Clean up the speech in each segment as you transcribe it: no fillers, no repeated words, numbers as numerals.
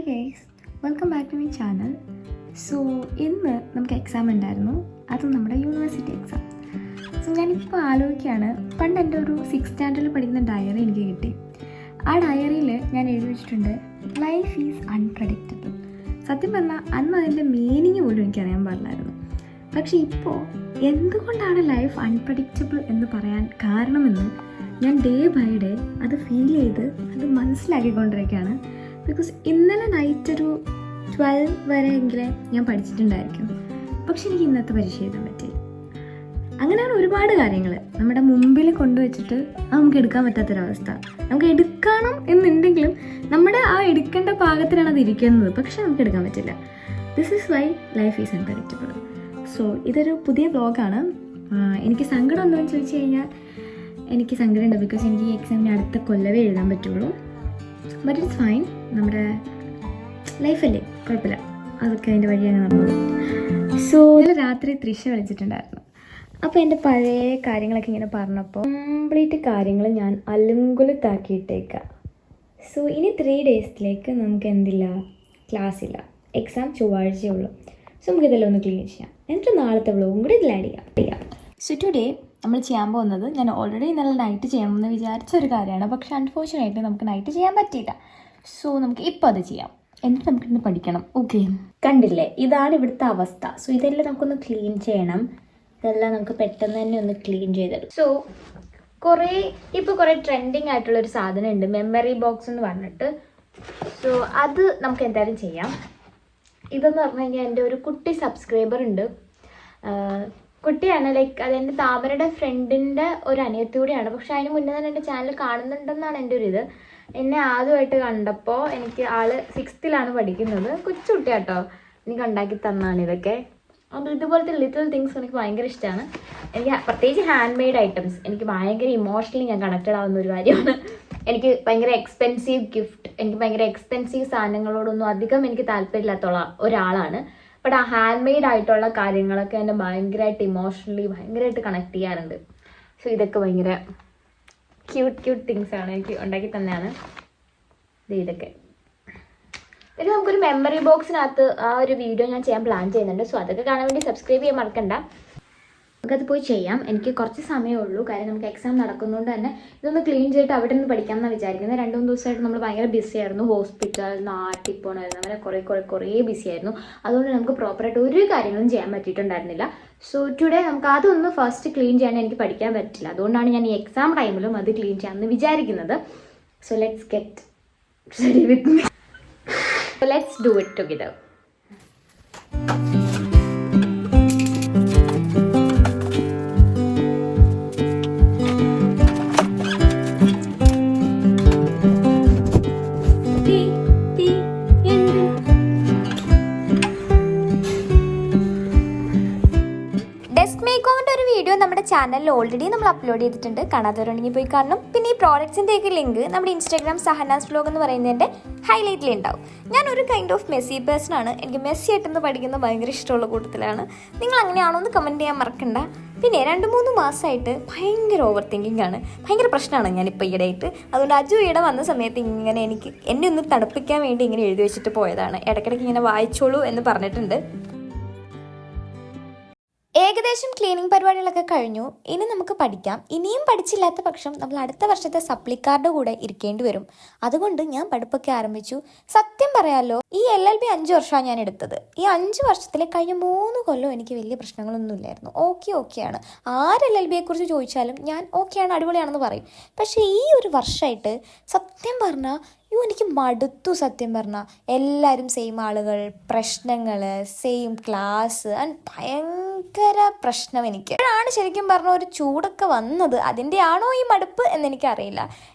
Hi guys, welcome back to my channel. So ഇന്ന് നമുക്ക് exam ഉണ്ടായിരുന്നു, അത് നമ്മുടെ യൂണിവേഴ്സിറ്റി എക്സാം. സോ ഞാനിപ്പോൾ ആലോചിക്കുകയാണ്, പണ്ട് എൻ്റെ ഒരു 6th സ്റ്റാൻഡേർഡിൽ പഠിക്കുന്ന ഡയറി എനിക്ക് കിട്ടി. ആ ഡയറിയിൽ ഞാൻ എഴുതി വെച്ചിട്ടുണ്ട്, ലൈഫ് ഈസ് അൺപ്രഡിക്റ്റബിൾ. സത്യം പറഞ്ഞാൽ അന്ന് അതിൻ്റെ മീനിങ് പോലും എനിക്കറിയാൻ പാടില്ലായിരുന്നു. പക്ഷേ ഇപ്പോൾ എന്തുകൊണ്ടാണ് ലൈഫ് അൺപ്രഡിക്റ്റബിൾ എന്ന് പറയാൻ കാരണമെന്ന് ഞാൻ ഡേ ബൈ ഡേ അത് ഫീൽ ചെയ്ത് അത് മനസ്സിലാക്കിക്കൊണ്ടിരിക്കുകയാണ്. ബിക്കോസ് ഇന്നലെ നൈറ്റ് ഒരു 12 വരെയെങ്കിലും ഞാൻ പഠിച്ചിട്ടുണ്ടായിരിക്കും, പക്ഷെ എനിക്ക് ഇന്നത്തെ പരീക്ഷ എഴുതാൻ പറ്റി. അങ്ങനെയാണ് ഒരുപാട് കാര്യങ്ങൾ നമ്മുടെ മുമ്പിൽ കൊണ്ടുവച്ചിട്ട് നമുക്ക് എടുക്കാൻ പറ്റാത്തൊരവസ്ഥ. നമുക്ക് എടുക്കണം എന്നുണ്ടെങ്കിലും നമ്മുടെ ആ എടുക്കേണ്ട പാകത്തിലാണ് അത് ഇരിക്കുന്നത്, പക്ഷെ നമുക്ക് എടുക്കാൻ പറ്റില്ല. This is why life is unpredictable. So ഇതൊരു പുതിയ വ്ളോഗാണ്. എനിക്ക് സങ്കടം ഉണ്ടോ എന്ന് ചോദിച്ചു കഴിഞ്ഞാൽ എനിക്ക് സങ്കടമുണ്ട്, ബിക്കോസ് എനിക്ക് ഈ എക്സാമിന് അടുത്ത കൊല്ലവേ എഴുതാൻ പറ്റുള്ളൂ. ബട്ട് ഇറ്റ്സ് ഫൈൻ, നമ്മുടെ ലൈഫല്ലേ, കുഴപ്പമില്ല, അതൊക്കെ അതിൻ്റെ വഴിയാണ് നടന്നത്. സോ രാത്രി തൃശ വിളിച്ചിട്ടുണ്ടായിരുന്നു. അപ്പോൾ എൻ്റെ പഴയ കാര്യങ്ങളൊക്കെ ഇങ്ങനെ പറഞ്ഞപ്പോൾ കംപ്ലീറ്റ് കാര്യങ്ങൾ ഞാൻ അലുങ്കുലത്താക്കിയിട്ടേക്കാം. സോ ഇനി 3 ഡേയ്സിലേക്ക് നമുക്ക് എന്തില്ല, ക്ലാസ് ഇല്ല, എക്സാം ചൊവ്വാഴ്ചയേ ഉള്ളൂ. സോ നമുക്കിതെല്ലാം ഒന്ന് ക്ലീൻ ചെയ്യാം, എന്നിട്ട് നാളത്തെ വ്ളോഗും കൂടി ഇതിൽ ആഡ് ചെയ്യാം. സോ ടുഡേ നമ്മൾ ചെയ്യാൻ പോകുന്നത്, ഞാൻ ഓൾറെഡി ഇന്നലെ നൈറ്റ് ചെയ്യണമെന്ന് വിചാരിച്ച ഒരു കാര്യമാണ്, പക്ഷേ അൺഫോർച്ചുനേറ്റ്ലി നമുക്ക് നൈറ്റ് ചെയ്യാൻ പറ്റിയില്ല. സോ നമുക്ക് ഇപ്പോൾ അത് ചെയ്യാം, എന്നിട്ട് നമുക്കിന്ന് പഠിക്കണം. ഓക്കെ, കണ്ടില്ലേ, ഇതാണ് ഇവിടുത്തെ അവസ്ഥ. സോ ഇതെല്ലാം നമുക്കൊന്ന് ക്ലീൻ ചെയ്യണം. ഇതെല്ലാം നമുക്ക് പെട്ടെന്ന് തന്നെ ഒന്ന് ക്ലീൻ ചെയ്തെടുക്കും. സോ കുറേ ട്രെൻഡിങ് ആയിട്ടുള്ളൊരു സാധനം ഉണ്ട്, മെമ്മറി ബോക്സ് എന്ന് പറഞ്ഞിട്ട്. സോ അത് നമുക്ക് എന്തായാലും ചെയ്യാം. ഇതെന്ന് പറഞ്ഞു കഴിഞ്ഞാൽ എൻ്റെ ഒരു കുട്ടി സബ്സ്ക്രൈബർ ഉണ്ട്. കുട്ടിയാണ്, ലൈക്ക് അതെൻ്റെ താമരയുടെ ഫ്രണ്ടിൻ്റെ ഒരു അനിയത്തി കൂടിയാണ്. പക്ഷെ അതിന് മുന്നേ തന്നെ എൻ്റെ ചാനൽ കാണുന്നുണ്ടെന്നാണ് എൻ്റെ ഒരു ഇത്. എന്നെ ആദ്യമായിട്ട് കണ്ടപ്പോൾ എനിക്ക് ആള് 6th പഠിക്കുന്നത്, കൊച്ചുകുട്ടിയാട്ടോ, എനിക്ക് ഉണ്ടാക്കി തന്നാണ് ഇതൊക്കെ. അപ്പോൾ ഇതുപോലത്തെ ലിറ്റിൽ തിങ്സ് എനിക്ക് ഭയങ്കര ഇഷ്ടമാണ്. എനിക്ക് പ്രത്യേകിച്ച് ഹാൻഡ് മെയ്ഡ് ഐറ്റംസ് എനിക്ക് ഭയങ്കര ഇമോഷണലി ഞാൻ കണക്റ്റഡ് ആവുന്ന ഒരു കാര്യമാണ്. എനിക്ക് ഭയങ്കര എക്സ്പെൻസീവ് ഗിഫ്റ്റ്, എനിക്ക് ഭയങ്കര എക്സ്പെൻസീവ് സാധനങ്ങളോടൊന്നും അധികം എനിക്ക് താല്പര്യമില്ലാത്തുള്ള ഒരാളാണ്. ബട്ട് ആ ഹാൻഡ് മെയ്ഡ് ആയിട്ടുള്ള കാര്യങ്ങളൊക്കെ എന്നെ ഭയങ്കരമായിട്ട് ഇമോഷണലി ഭയങ്കരമായിട്ട് കണക്ട് ചെയ്യാറുണ്ട്. സോ ഇതൊക്കെ ഭയങ്കര ക്യൂട്ട് തിങ്സ് ആണ്, എനിക്ക് ഉണ്ടാക്കി തന്നെയാണ് ഇതൊക്കെ. പിന്നെ നമുക്കൊരു മെമ്മറി ബോക്സിനകത്ത് ആ ഒരു വീഡിയോ ഞാൻ ചെയ്യാൻ പ്ലാൻ ചെയ്യുന്നുണ്ട്. സോ അതൊക്കെ കാണാൻ വേണ്ടി സബ്സ്ക്രൈബ് ചെയ്യാൻ മറക്കണ്ട. നമുക്കത് പോയി ചെയ്യാം. എനിക്ക് കുറച്ച് സമയമേ ഉള്ളൂ, കാര്യം നമുക്ക് എക്സാം നടക്കുന്നതുകൊണ്ട് തന്നെ ഇതൊന്ന് ക്ലീൻ ചെയ്തിട്ട് അവിടെ നിന്ന് പഠിക്കാമെന്നാണ് വിചാരിക്കുന്നത്. 2-3 ദിവസമായിട്ട് നമ്മൾ ഭയങ്കര ബിസി ആയിരുന്നു, ഹോസ്പിറ്റൽ, നാട്ടിൽ പോകണമായിരുന്നു, അങ്ങനെ കുറേ ബിസി ആയിരുന്നു. അതുകൊണ്ട് നമുക്ക് പ്രോപ്പറായിട്ട് ഒരു കാര്യങ്ങളും ചെയ്യാൻ പറ്റിയിട്ടുണ്ടായിരുന്നില്ല. സോ ടുഡേ നമുക്ക് അതൊന്ന് ഫസ്റ്റ് ക്ലീൻ ചെയ്യാൻ എനിക്ക് പഠിക്കാൻ പറ്റില്ല. അതുകൊണ്ടാണ് ഞാൻ ഈ എക്സാം ടൈമിലും അത് ക്ലീൻ ചെയ്യാമെന്ന് വിചാരിക്കുന്നത്. So let's get ready with me. So let's do it together. Video നമ്മുടെ ചാനലിൽ ഓൾറെഡി നമ്മൾ അപ്ലോഡ് ചെയ്തിട്ടുണ്ട്, കാണാത്തവരുണ്ടെങ്കിൽ പോയി കാണണം. പിന്നെ ഈ പ്രോഡക്ട്സിൻ്റെ ഒക്കെ ലിങ്ക് നമ്മുടെ ഇൻസ്റ്റാഗ്രാം സഹനാസ് വ്ലോഗ് എന്ന് പറയുന്നതിൻ്റെ ഹൈലൈറ്റിൽ ഉണ്ടാവും. ഞാനൊരു കൈൻഡ് ഓഫ് മെസ്സി പേഴ്സൺ ആണ്, എനിക്ക് മെസ്സി ആയിട്ടെന്ന് പഠിക്കുന്നത് ഭയങ്കര ഇഷ്ടമുള്ള കൂട്ടത്തിലാണ്. നിങ്ങൾ അങ്ങനെയാണോ എന്ന് കമൻറ്റ് ചെയ്യാൻ മറക്കണ്ട. പിന്നെ 2-3 മാസമായിട്ട് ഭയങ്കര ഓവർ തിങ്കിങ് ആണ്, ഭയങ്കര പ്രശ്നമാണ് ഞാനിപ്പോൾ ഈയിടെയായിട്ട്. അതുകൊണ്ട് അജു ഈയിടെ വന്ന സമയത്ത് ഇങ്ങനെ എന്നെ ഒന്ന് തണുപ്പിക്കാൻ വേണ്ടി ഇങ്ങനെ എഴുതി വെച്ചിട്ട് പോയതാണ്. ഇടയ്ക്കിടയ്ക്ക് ഇങ്ങനെ വായിച്ചോളൂ എന്ന് പറഞ്ഞിട്ടുണ്ട്. ഏകദേശം ക്ലീനിങ് പരിപാടികളൊക്കെ കഴിഞ്ഞു. ഇനി നമുക്ക് പഠിക്കാം. ഇനിയും പഠിച്ചില്ലാത്ത പക്ഷം നമ്മൾ അടുത്ത വർഷത്തെ സപ്ലിക്കാരുടെ കൂടെ ഇരിക്കേണ്ടി വരും. അതുകൊണ്ട് ഞാൻ പഠിപ്പൊക്കെ ആരംഭിച്ചു. സത്യം പറയാലോ, ഈ LLB 5 വർഷമാണ് ഞാൻ എടുത്തത്. ഈ 5 വർഷത്തിലെ കഴിഞ്ഞ 3 കൊല്ലം എനിക്ക് വലിയ പ്രശ്നങ്ങളൊന്നും ഇല്ലായിരുന്നു. ഓക്കെയാണ്, ആര് LLBയെക്കുറിച്ച് ചോദിച്ചാലും ഞാൻ ഓക്കെയാണ്, അടിപൊളിയാണെന്ന് പറയും. പക്ഷേ ഈ ഒരു വർഷമായിട്ട് സത്യം പറഞ്ഞാൽ എനിക്ക് മടുത്തു. സത്യം പറഞ്ഞാൽ എല്ലാവരും സെയിം ആളുകൾ, പ്രശ്നങ്ങൾ, സെയിം ക്ലാസ് ആൻഡ് ഭയങ്കര പ്രശ്നം. എനിക്കാണ് ശരിക്കും പറഞ്ഞ ഒരു ചൂടൊക്കെ വന്നത്. അതിൻ്റെ ആണോ ഈ മടുപ്പ് എന്നെനിക്കറിയില്ല.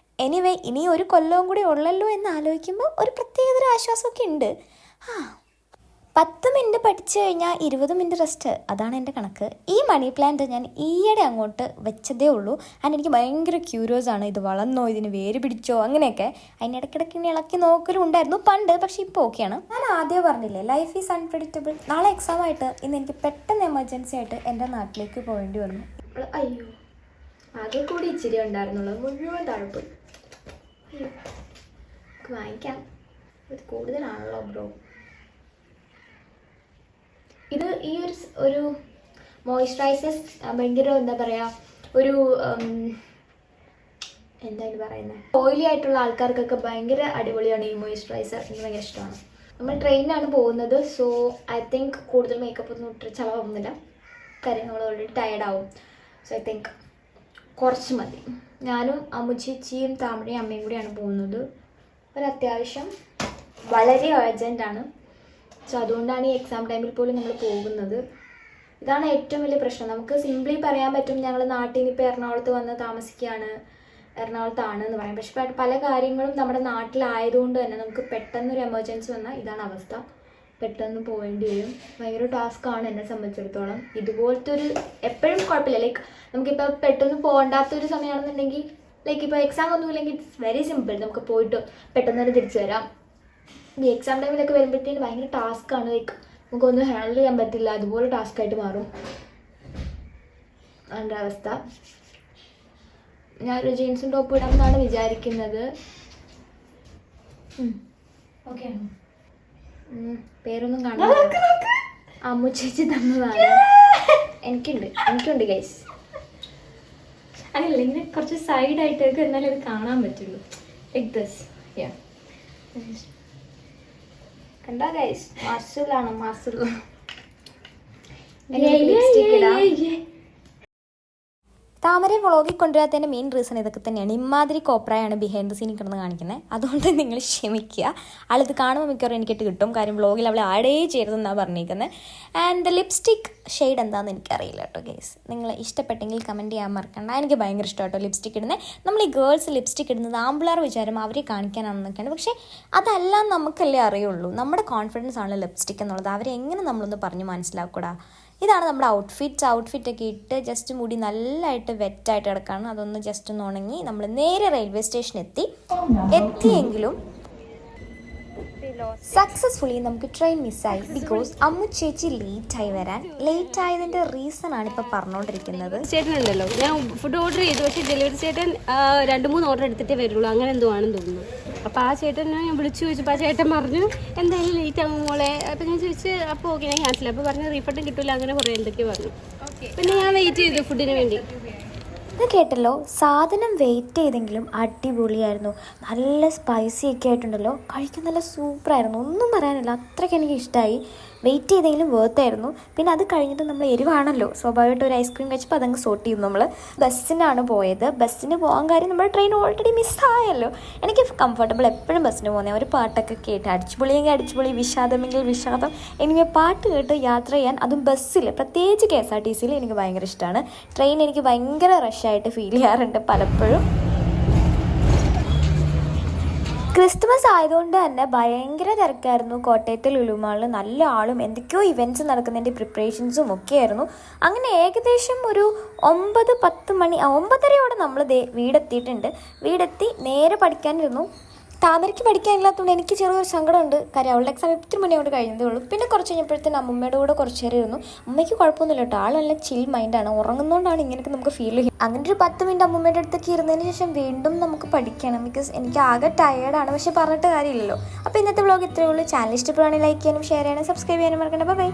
എനിവേ, ഇനി ഒരു കൊല്ലവും കൂടി ഉള്ളല്ലോ എന്ന് ആലോചിക്കുമ്പോൾ ഒരു പ്രത്യേകതര ആശ്വാസമൊക്കെ ഉണ്ട്. 10 മിനിറ്റ് പഠിച്ചു കഴിഞ്ഞാൽ 20 മിനിറ്റ് റെസ്റ്റ്, അതാണ് എൻ്റെ കണക്ക്. ഈ മണി പ്ലാന്റ് ഞാൻ ഈയിടെ അങ്ങോട്ട് വെച്ചതേ ഉള്ളൂ. ആൻഡ് എനിക്ക് ഭയങ്കര ക്യൂരിയസ് ആണ്, ഇത് വളർന്നോ, ഇതിന് വേര് പിടിച്ചോ, അങ്ങനെയൊക്കെ. അതിനിടയ്ക്കിടയ്ക്ക് ഇനി ഇളക്കി നോക്കലും ഉണ്ടായിരുന്നു പണ്ട്, പക്ഷേ ഇപ്പോൾ ഓക്കെയാണ്. ഞാൻ ആദ്യം പറഞ്ഞില്ലേ, ലൈഫ് ഈസ് അൺപ്രഡിക്റ്റബിൾ. നാളെ എക്സാം ആയിട്ട് ഇന്ന് എനിക്ക് പെട്ടെന്ന് എമർജൻസി ആയിട്ട് എൻ്റെ നാട്ടിലേക്ക് പോകേണ്ടി വന്നു. അയ്യോ, ആകെ കൂടി ഇച്ചിരി ഉണ്ടായിരുന്നുള്ളൂ, മുഴുവൻ തണുപ്പ്. വാങ്ങിക്കാം. ഇത് കൂടുതലാണല്ലോ ബ്രോ. ഇത് ഈ ഒരു മോയ്സ്ചറൈസേഴ്സ് ഭയങ്കര എന്താ പറയുക, ഒരു എന്താണ് പറയുന്നത്, ഓയിലി ആയിട്ടുള്ള ആൾക്കാർക്കൊക്കെ ഭയങ്കര അടിപൊളിയാണ് ഈ മോയ്സ്ചറൈസർ. എനിക്ക് ഭയങ്കര ഇഷ്ടമാണ്. നമ്മൾ ട്രെയിനിലാണ് പോകുന്നത്, സോ ഐ തിങ്ക് കൂടുതൽ മേക്കപ്പ് ഒന്നും ഇട്ട് ചിലവാകുന്നില്ല. കാര്യം നമ്മൾ ഓൾറെഡി ടയർഡാവും. സോ ഐ തിങ്ക് കുറച്ച് മതി. ഞാനും അമ്മുച്ചേച്ചിയും താമരയും അമ്മയും കൂടിയാണ് പോകുന്നത്. ഒരത്യാവശ്യം വളരെ അർജൻറ്റാണ്. സോ അതുകൊണ്ടാണ് ഈ എക്സാം ടൈമിൽ പോലും നമ്മൾ പോകുന്നത്. ഇതാണ് ഏറ്റവും വലിയ പ്രശ്നം. നമുക്ക് സിംപ്ലി പറയാൻ പറ്റും ഞങ്ങൾ നാട്ടിൽ നിന്ന് ഇപ്പോൾ എറണാകുളത്ത് വന്ന് താമസിക്കുകയാണ്, എറണാകുളത്താണ് എന്ന് പറയാം. പക്ഷെ പല കാര്യങ്ങളും നമ്മുടെ നാട്ടിലായതുകൊണ്ട് തന്നെ നമുക്ക് പെട്ടെന്നൊരു എമർജൻസി വന്നാൽ ഇതാണ് അവസ്ഥ. പെട്ടെന്ന് പോകേണ്ടി വരും. ഭയങ്കര ടാസ്ക്കാണ് എന്നെ സംബന്ധിച്ചിടത്തോളം. ഇതുപോലത്തെ ഒരു എപ്പോഴും കുഴപ്പമില്ല. ലൈക്ക് നമുക്കിപ്പോൾ പെട്ടെന്ന് പോകണ്ടാത്തൊരു സമയമാണെന്നുണ്ടെങ്കിൽ, ലൈക്ക് ഇപ്പോൾ എക്സാം ഒന്നുമില്ലെങ്കിൽ ഇറ്റ്സ് വെരി സിമ്പിൾ. നമുക്ക് പോയിട്ട് പെട്ടെന്ന് തന്നെ തിരിച്ചു വരാം. ഈ എക്സാം ടൈമിലൊക്കെ വരുമ്പോഴത്തേന് ഭയങ്കര ടാസ്ക്കാണ്. ലൈക്ക് നമുക്കൊന്നും ഹാൻഡിൽ ചെയ്യാൻ പറ്റില്ല. അതുപോലെ ടാസ്ക്കായിട്ട് മാറും എൻ്റെ അവസ്ഥ. ഞാനൊരു ജീൻസും ടോപ്പ് ഇടാമെന്നാണ് വിചാരിക്കുന്നത്. ഓക്കെ, പേരൊന്നും കാണാൻ അമ്മു ചേച്ചി തന്നതാണ്. എനിക്കുണ്ട് ഗൈസ്. അങ്ങനല്ല, ഇങ്ങനെ കുറച്ച് സൈഡായിട്ടൊക്കെ എന്നാലും അത് കാണാൻ പറ്റുള്ളൂ. Like this. കണ്ടാ ഗൈസ്, മസിലാണ് മസിൽ. താമര വ്ളോഗിൽ കൊണ്ടുവരാത്തതിൻ്റെ മെയിൻ റീസൺ ഇതൊക്കെ തന്നെയാണ്. ഇമാതിരി കോപ്രായാണ് ബിഹൈൻഡ് ദ സീനിൽ കിടന്ന് കാണിക്കുന്നത്. അതുകൊണ്ട് നിങ്ങൾ ക്ഷമിക്കുക. ആളിത് കാണുമ്പോൾ മിക്കവാറും എനിക്കിട്ട് കിട്ടും. കാര്യം വ്ളോഗിൽ അവളെ ആഡേ ചെയ്യരുതെന്നാണ് പറഞ്ഞിരിക്കുന്നത്. ആൻഡ് ദ ലിപ്സ്റ്റിക് ഷെയ്ഡ് എന്താണെന്ന് എനിക്കറിയില്ല കേട്ടോ ഗൈസ്. നിങ്ങൾ ഇഷ്ടപ്പെട്ടെങ്കിൽ കമൻറ്റ് ചെയ്യാൻ മറക്കണ്ട. എനിക്ക് ഭയങ്കര ഇഷ്ടം കേട്ടോ ലിപ്സ്റ്റിക് ഇടുന്നത്. നമ്മൾ ഈ ഗേൾസ് ലിപ്സ്റ്റിക് ഇടുന്നത് ആമ്പിളാർ വിചാരം അവരെ കാണിക്കാനാണെന്നൊക്കെയാണ്. പക്ഷേ അതെല്ലാം നമുക്കല്ലേ അറിയുള്ളൂ. നമ്മുടെ കോൺഫിഡൻസ് ആണ് ലിപ്സ്റ്റിക് എന്നുള്ളത്. അവരെ എങ്ങനെ നമ്മളൊന്ന് പറഞ്ഞ് മനസ്സിലാക്കൂടാ. ഇതാണ് നമ്മുടെ ഔട്ട്ഫിറ്റൊക്കെ ഇട്ട് ജസ്റ്റ് മുടി നല്ലതായിട്ട് വെറ്റായിട്ട് കിടക്കുകയാണ്. അതൊന്ന് ജസ്റ്റ് ഒന്ന് ഉണങ്ങി നമ്മൾ നേരെ റെയിൽവേ സ്റ്റേഷൻ എത്തിയെങ്കിലും സക്സസ്ഫുള്ളി നമുക്ക് ട്രെയിൻ മിസ്സായി. ബിക്കോസ് അമ്മു ചേച്ചി ലേറ്റായി വരാൻ. ലേറ്റ് ആയതിൻ്റെ റീസൺ ആണ് ഇപ്പോൾ പറഞ്ഞുകൊണ്ടിരിക്കുന്നത്. ചേട്ടനുണ്ടല്ലോ, ഞാൻ ഫുഡ് ഓർഡർ ചെയ്തു, പക്ഷേ ഡെലിവറി ചേട്ടൻ 2-3 ഓർഡർ എടുത്തിട്ടേ വരുള്ളൂ, അങ്ങനെ എന്തോ ആണെന്ന് തോന്നുന്നു. അപ്പോൾ ആ ചേട്ടനെ ഞാൻ വിളിച്ചു ചോദിച്ചപ്പോൾ ആ ചേട്ടൻ പറഞ്ഞു എന്തായാലും ലേറ്റ് ആകും മോളെ. അപ്പോൾ ഞാൻ ചോദിച്ചു അപ്പോൾ ഓക്കെ ഞാൻ ക്യാൻസൽ. അപ്പോൾ പറഞ്ഞു റീഫണ്ടും കിട്ടില്ല, അങ്ങനെ കുറേ എന്തൊക്കെയോ പറഞ്ഞു. പിന്നെ ഞാൻ വെയിറ്റ് ചെയ്തു ഫുഡിന് വേണ്ടി. ഇത് കേട്ടല്ലോ, സാധനം വെയിറ്റ് ചെയ്തെങ്കിലും അടിപൊളിയായിരുന്നു. നല്ല സ്പൈസി ഒക്കെ ആയിട്ടുണ്ടല്ലോ, കഴിക്കാൻ നല്ല സൂപ്പറായിരുന്നു. ഒന്നും പറയാനില്ല, അത്രയ്ക്ക് എനിക്ക് ഇഷ്ടമായി. വെയിറ്റ് ചെയ്തെങ്കിലും വേർത്തായിരുന്നു. പിന്നെ അത് കഴിഞ്ഞിട്ട് നമ്മൾ എരിവാണല്ലോ, സ്വാഭാവികമായിട്ട് ഒരു ഐസ്ക്രീം കഴിച്ചപ്പോൾ അതങ്ങ് സോട്ട് ചെയ്തു. നമ്മൾ ബസ്സിനാണ് പോയത്. ബസ്സിന് പോകാൻ കാര്യം നമ്മുടെ ട്രെയിൻ ഓൾറെഡി മിസ്സായല്ലോ. എനിക്ക് കംഫർട്ടബിൾ എപ്പോഴും ബസ്സിന് പോകുന്നത്. ഒരു പാട്ടൊക്കെ കേട്ട് അടിച്ചുപൊളിയെങ്കിൽ അടിച്ചുപൊളി, വിഷാദമെങ്കിൽ വിഷാദം, എനിക്ക് പാട്ട് കേട്ട് യാത്ര ചെയ്യാൻ, അതും ബസ്സിൽ, പ്രത്യേകിച്ച് KSRTCയിൽ എനിക്ക് ഭയങ്കര ഇഷ്ടമാണ്. ട്രെയിൻ എനിക്ക് ഭയങ്കര റഷായിട്ട് ഫീൽ ചെയ്യാറുണ്ട് പലപ്പോഴും. ക്രിസ്മസ് ആയതുകൊണ്ട് തന്നെ ഭയങ്കര തിരക്കായിരുന്നു കോട്ടയത്തെ ലുലു മാളിൽ. നല്ല ആളും എന്തൊക്കെയോ ഇവൻറ്റ്സ് നടക്കുന്നതിൻ്റെ പ്രിപ്പറേഷൻസും ഒക്കെ ആയിരുന്നു. അങ്ങനെ ഏകദേശം ഒരു 9-10 മണി 9:30 നമ്മൾ വീടെത്തിയിട്ടുണ്ട്. വീടെത്തി നേരെ പഠിക്കാനിരുന്നു. താമരയ്ക്ക് പഠിക്കാനില്ലാത്തതുകൊണ്ട് എനിക്ക് ചെറിയൊരു സങ്കടമുണ്ട്. കാര്യം അവളുടെ എക്സാം ഇത്തിരി മുന്നേ കൊണ്ട് കഴിയുന്നതേ ഉള്ളൂ. പിന്നെ കുറച്ച് കഴിഞ്ഞപ്പോഴത്തേന് അമ്മമ്മയുടെ കൂടെ കുറച്ച് നേരം ഇരുന്നു. അമ്മയ്ക്ക് കുഴപ്പമൊന്നുമില്ല കേട്ടോ, ആൾ നല്ല ചിൽ മൈൻഡാണ്. ഉറങ്ങുന്നതുകൊണ്ടാണ് ഇങ്ങനെയൊക്കെ നമുക്ക് ഫീൽ ചെയ്യും. അങ്ങനെ ഒരു 10 മിനിറ്റ് അമ്മമ്മയുടെ അടുത്തൊക്കെ ഇരുന്നതിന് ശേഷം വീണ്ടും നമുക്ക് പഠിക്കണം. ബിക്കോസ് എനിക്ക് ആകെ ടയേർഡാണ്. പക്ഷേ പറഞ്ഞിട്ട് കാര്യമില്ലല്ലോ. അപ്പോൾ ഇന്നത്തെ വ്ളോഗ് ഇത്രയേ ഉള്ളൂ. ചാനൽ ഇഷ്ടപ്പെടുകയാണെങ്കിൽ ലൈക്ക് ചെയ്യാനും ഷെയർ ചെയ്യാനും സബ്സ്ക്രൈബ് ചെയ്യാനും മറക്കണ്ട. ബൈ.